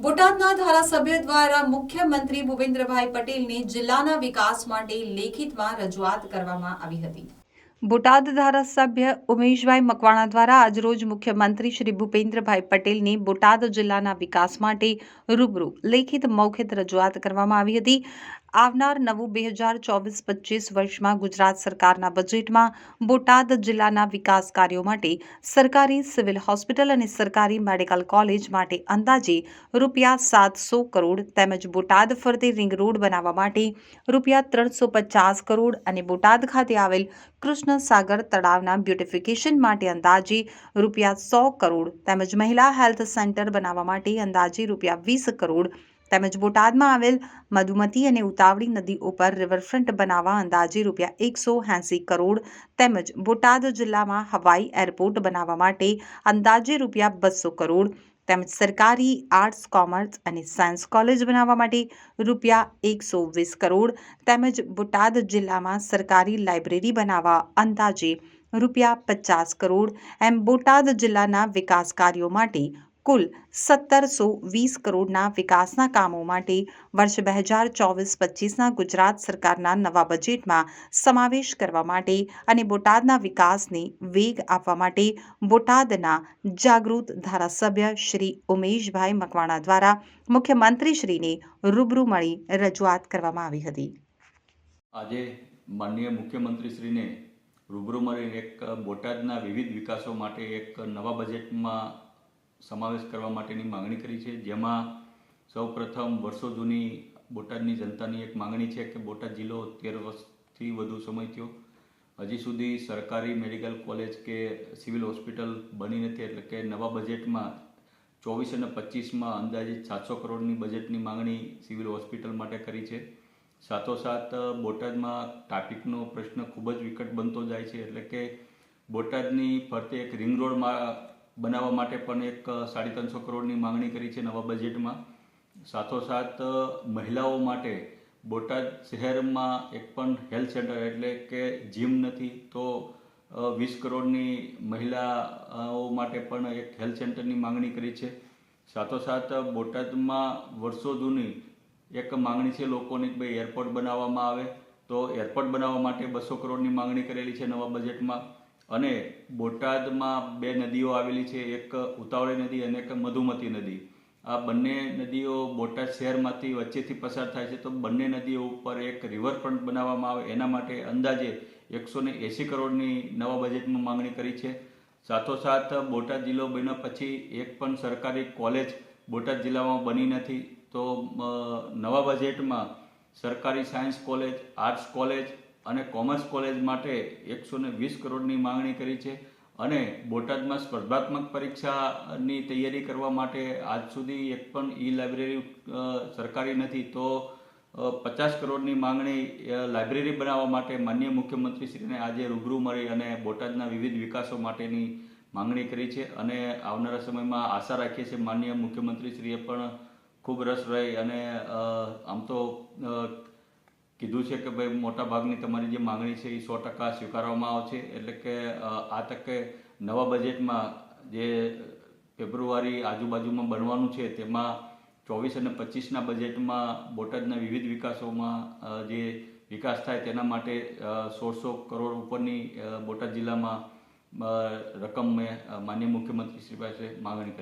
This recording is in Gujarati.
બોટાદના ધારાસભ્ય દ્વારા મુખ્યમંત્રી ભૂપેન્દ્રભાઈ પટેલને જિલ્લાના વિકાસ માટે લેખિતમાં રજૂઆત કરવામાં આવી હતી। બોટાદ ધારાસભ્ય ઉમેશભાઈ મકવાણા દ્વારા આજરોજ મુખ્યમંત્રી શ્રી ભૂપેન્દ્રભાઈ પટેલને બોટાદ જિલ્લાના વિકાસ માટે રૂબરૂ લેખિત મૌખિત રજૂઆત કરવામાં આવી હતી। આવનાર નવું 2024-25 વર્ષમાં ગુજરાત સરકારના બજેટમાં બોટાદ જિલ્લાના વિકાસ કાર્યો માટે સરકારી સિવિલ હોસ્પિટલ અને સરકારી મેડિકલ કોલેજ માટે અંદાજે ₹700 કરોડ તેમજ બોટાદ ફરતે રિંગ રોડ બનાવવા માટે ₹350 કરોડ અને બોટાદ ખાતે આવેલ કૃષ્ણ સાગર તળાવના બ્યુટિફિકેશન માટે અંદાજે ₹100 કરોડ તેમજ મહિલા હેલ્થ સેન્ટર બનાવવા માટે અંદાજે ₹20 કરોડ તેમજ બોટાદમાં આવેલ મધુમતી અને ઉતાવળી નદી ઉપર રિવરફ્રન્ટ બનાવવા અંદાજે ₹180 કરોડ તેમજ બોટાદ જિલ્લામાં હવાઈ એરપોર્ટ બનાવવા માટે અંદાજે ₹200 કરોડ તેમજ સરકારી આર્ટ્સ કોમર્સ અને સાયન્સ કોલેજ બનાવવા માટે ₹120 કરોડ તેમજ બોટાદ જિલ્લામાં સરકારી લાઇબ્રેરી બનાવવા અંદાજે ₹50 કરોડ એમ બોટાદ જિલ્લાના વિકાસ કાર્યો માટે કુલ 1720 કરોડના વિકાસના કામો માટે વર્ષ 2024-25ના ગુજરાત સરકારના નવા બજેટમાં સમાવેશ કરવા માટે અને બોટાદના વિકાસને વેગ આપવા માટે બોટાદના જાગૃત ધારાસભ્ય શ્રી ઉમેશભાઈ મકવાણા દ્વારા મુખ્યમંત્રીશ્રીને રૂબરૂ મળી રજૂઆત કરવામાં આવી હતી। આજે માનનીય મુખ્યમંત્રીશ્રીને રૂબરૂ મળી એક બોટાદના વિવિધ વિકાસો માટે એક નવા બજેટમાં સમાવેશ કરવા માટેની માંગણી કરી છે, જેમાં સૌપ્રથમ વર્ષો જૂની બોટાદની જનતાની એક માંગણી છે કે બોટાદ જિલ્લો 13 વર્ષથી વધુ સમય થયો હજી સુધી સરકારી મેડિકલ કોલેજ કે સિવિલ હોસ્પિટલ બની નથી, એટલે કે નવા બજેટમાં 24 અને 25માં અંદાજિત 700 કરોડની બજેટની માંગણી સિવિલ હોસ્પિટલ માટે કરી છે। સાથોસાથ બોટાદમાં ટ્રાફિકનો પ્રશ્ન ખૂબ જ વિકટ બનતો જાય છે, એટલે કે બોટાદની ફરતે એક રિંગ રોડ બનાવવા માટે પણ એક 350 કરોડની માંગણી કરી છે નવા બજેટમાં। સાથોસાથ મહિલાઓ માટે બોટાદ શહેરમાં એક પણ હેલ્થ સેન્ટર એટલે કે જીમ નથી, તો 20 કરોડની મહિલાઓ માટે પણ એક હેલ્થ સેન્ટરની માંગણી કરી છે। સાથોસાથ બોટાદમાં વર્ષો જૂની એક માંગણી છે લોકોની કે ભાઈ એરપોર્ટ બનાવવામાં આવે, તો એરપોર્ટ બનાવવા માટે 200 કરોડની માંગણી કરેલી છે નવા બજેટમાં। અને બોટાદમાં 2 નદીઓ આવેલી છે, એક ઉતાવળી નદી અને એક મધુમતી નદી। આ બંને નદીઓ બોટાદ શહેરમાંથી વચ્ચેથી પસાર થાય છે, તો બંને નદીઓ ઉપર એક રિવરફ્રન્ટ બનાવવામાં આવે એના માટે અંદાજે 180 કરોડની નવા બજેટમાં માંગણી કરી છે। સાથોસાથ બોટાદ જિલ્લો બન્યા પછી એક પણ સરકારી કોલેજ બોટાદ જિલ્લામાં બની નથી, તો નવા બજેટમાં સરકારી સાયન્સ કોલેજ, આર્ટ્સ કોલેજ અને કોમર્સ કોલેજ માટે 120 કરોડની માંગણી કરી છે। અને બોટાદમાં સ્પર્ધાત્મક પરીક્ષાની તૈયારી કરવા માટે આજ સુધી એક પણ લાઇબ્રેરી સરકારી નથી, તો 50 કરોડની માંગણી લાઇબ્રેરી બનાવવા માટે માનનીય મુખ્યમંત્રીશ્રીને આજે રૂબરૂ મળી અને બોટાદના વિવિધ વિકાસો માટેની માંગણી કરી છે। અને આવનારા સમયમાં આશા રાખીએ છીએ માનનીય મુખ્યમંત્રીશ્રીએ પણ ખૂબ રસ રહી અને આમ તો કીધું છે કે ભાઈ મોટા ભાગની તમારી જે માંગણી છે એ 100% સ્વીકારવામાં આવશે, એટલે કે આ તકે નવા બજેટમાં જે ફેબ્રુઆરી આજુબાજુમાં બનવાનું છે તેમાં 24 અને 25ના બજેટમાં બોટાદના વિવિધ વિકાસોમાં જે વિકાસ થાય તેના માટે 1600 કરોડ ઉપરની બોટાદ જિલ્લામાં રકમ મેં માનનીય મુખ્યમંત્રી શ્રી પાસે માંગણી કરી।